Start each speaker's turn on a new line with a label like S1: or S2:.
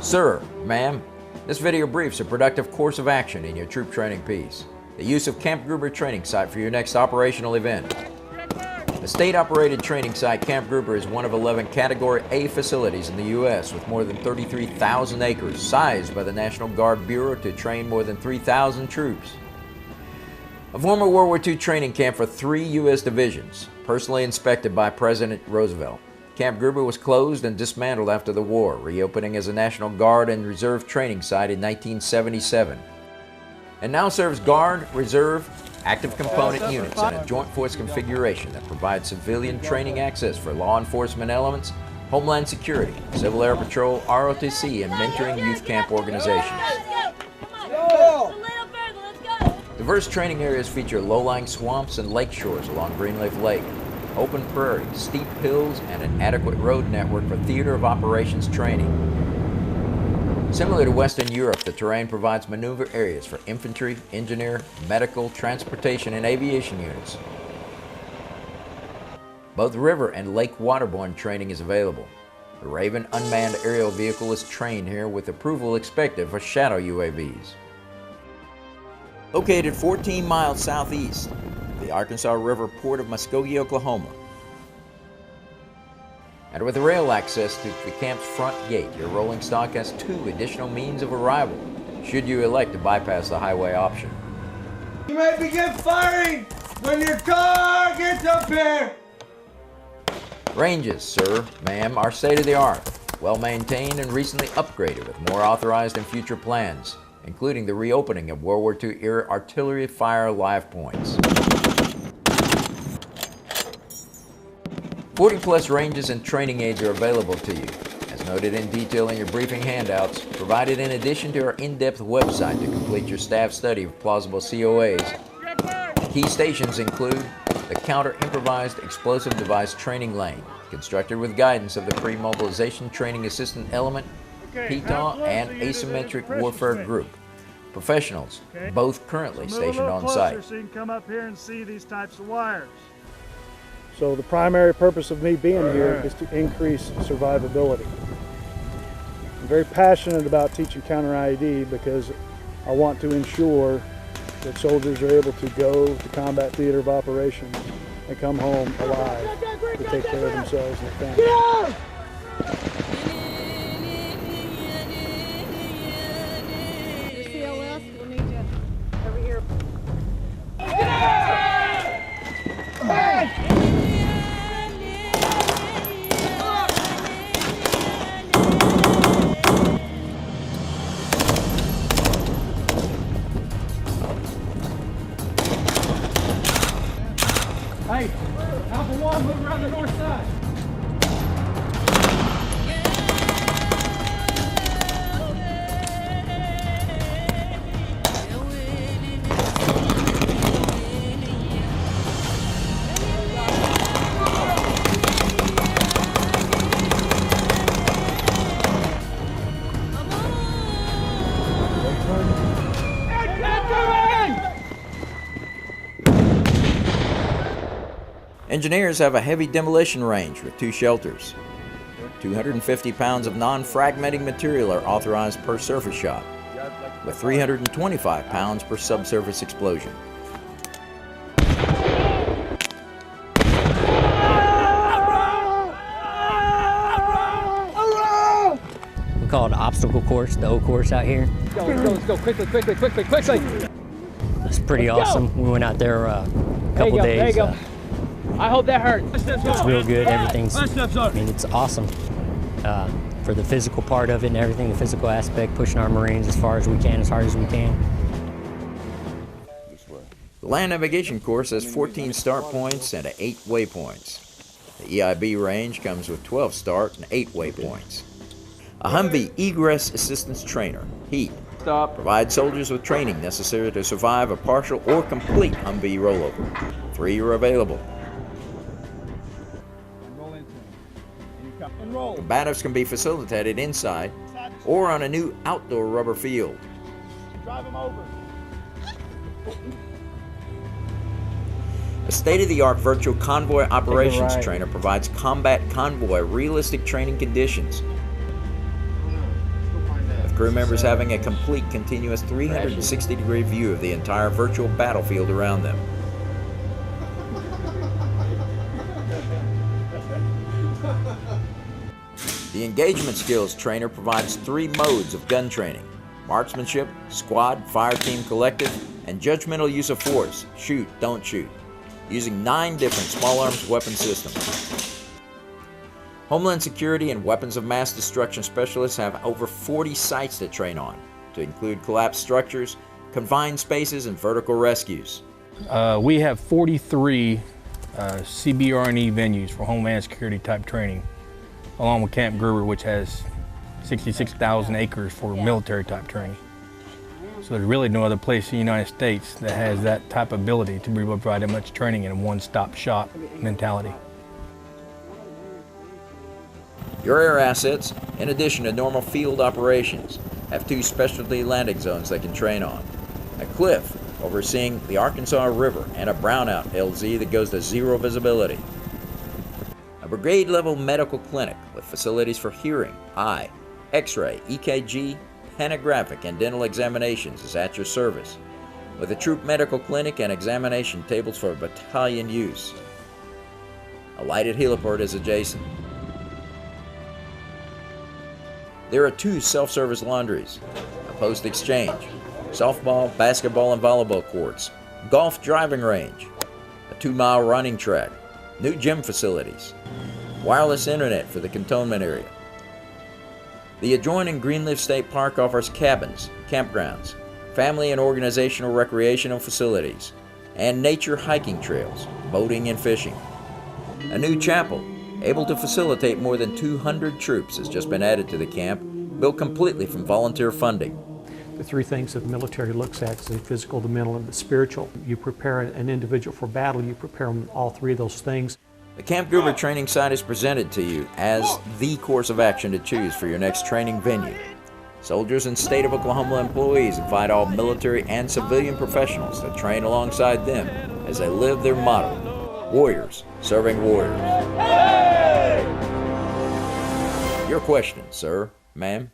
S1: Sir, ma'am, this video briefs a productive course of action in your troop training piece. The use of Camp Gruber training site for your next operational event. The state-operated training site Camp Gruber is one of 11 Category A facilities in the U.S. with more than 33,000 acres, sized by the National Guard Bureau to train more than 3,000 troops. A former World War II training camp for 3 U.S. divisions, personally inspected by President Roosevelt. Camp Gruber was closed and dismantled after the war, reopening as a National Guard and Reserve training site in 1977. And now serves Guard, Reserve, active component units in a joint force configuration that provides civilian training access for law enforcement elements, Homeland Security, Civil Air Patrol, ROTC, and mentoring youth camp organizations. Diverse training areas feature low-lying swamps and lake shores along Greenleaf Lake, open prairie, steep hills, and an adequate road network for theater of operations training. Similar to Western Europe, the terrain provides maneuver areas for infantry, engineer, medical, transportation, and aviation units. Both river and lake waterborne training is available. The Raven unmanned aerial vehicle is trained here with approval expected for shadow UAVs. Located 14 miles southeast of the Arkansas River port of Muskogee, Oklahoma, and with rail access to the camp's front gate, your rolling stock has 2 additional means of arrival, should you elect to bypass the highway option.
S2: You may begin firing when your car gets up here!
S1: Ranges, sir, ma'am, are state-of-the-art, well-maintained and recently upgraded with more authorized and future plans, including the reopening of World War II-era artillery fire live points. 40-plus ranges and training aids are available to you, as noted in detail in your briefing handouts, provided in addition to our in-depth website to complete your staff study of plausible COAs. Key stations include the Counter-Improvised Explosive Device Training Lane, constructed with guidance of the Pre-Mobilization Training Assistant Element, PTAW, and Asymmetric Warfare Group. Professionals, both currently stationed on site.
S3: So you can come up here and see these types of wires.
S4: So the primary purpose of me being here is to increase survivability. I'm very passionate about teaching counter IED because I want to ensure that soldiers are able to go to combat theater of operations and come home alive to take care of themselves and their families.
S5: We'll need you over here.
S2: Hey, Alpha 1, move around the north side.
S1: Engineers have a heavy demolition range with 2 shelters. 250 pounds of non-fragmenting material are authorized per surface shot, with 325 pounds per subsurface explosion.
S6: We call it the obstacle course, the O course out here.
S2: Let's go, quickly.
S6: It's pretty awesome. We went out there a couple days.
S2: There you go. I hope that hurt.
S6: It's real good. Everything's, I mean, it's awesome for the physical part of it and everything, the physical aspect, pushing our Marines as far as we can, as hard as we can.
S1: The land navigation course has 14 start points and 8 waypoints. The EIB range comes with 12 start and 8 waypoints. A Humvee Egress Assistance Trainer, HEAT, provides soldiers with training necessary to survive a partial or complete Humvee rollover. 3 are available. Combatives can be facilitated inside or on a new outdoor rubber field.
S3: Drive them over.
S1: A state-of-the-art virtual convoy operations trainer provides combat convoy realistic training conditions. crew members having a complete continuous 360-degree view of the entire virtual battlefield around them. The engagement skills trainer provides 3 modes of gun training: marksmanship, squad, fire team collective, and judgmental use of force, shoot, don't shoot, using 9 different small arms weapon systems. Homeland Security and Weapons of Mass Destruction specialists have over 40 sites to train on, to include collapsed structures, confined spaces, and vertical rescues.
S7: We have 43 CBR&E venues for Homeland Security type training, along with Camp Gruber, which has 66,000 acres for military type training. So there's really no other place in the United States that has that type of ability to be able to provide that much training in a one-stop shop mentality.
S1: Your air assets, in addition to normal field operations, have 2 specialty landing zones they can train on: a cliff overseeing the Arkansas River and a brownout LZ that goes to 0 visibility. A brigade-level medical clinic with facilities for hearing, eye, x-ray, EKG, panographic, and dental examinations is at your service, with a troop medical clinic and examination tables for battalion use. A lighted heliport is adjacent. There are 2 self-service laundries, a post exchange, softball, basketball, and volleyball courts, golf driving range, a 2-mile running track, new gym facilities, wireless internet for the cantonment area. The adjoining Greenleaf State Park offers cabins, campgrounds, family and organizational recreational facilities, and nature hiking trails, boating and fishing. A new chapel, able to facilitate more than 200 troops, has just been added to the camp, built completely from volunteer funding.
S8: The 3 things that the military looks at is the physical, the mental, and the spiritual. You prepare an individual for battle, you prepare them all 3 of those things.
S1: The Camp Gruber training site is presented to you as the course of action to choose for your next training venue. Soldiers and State of Oklahoma employees invite all military and civilian professionals to train alongside them as they live their motto: warriors serving warriors. Your question, sir, ma'am.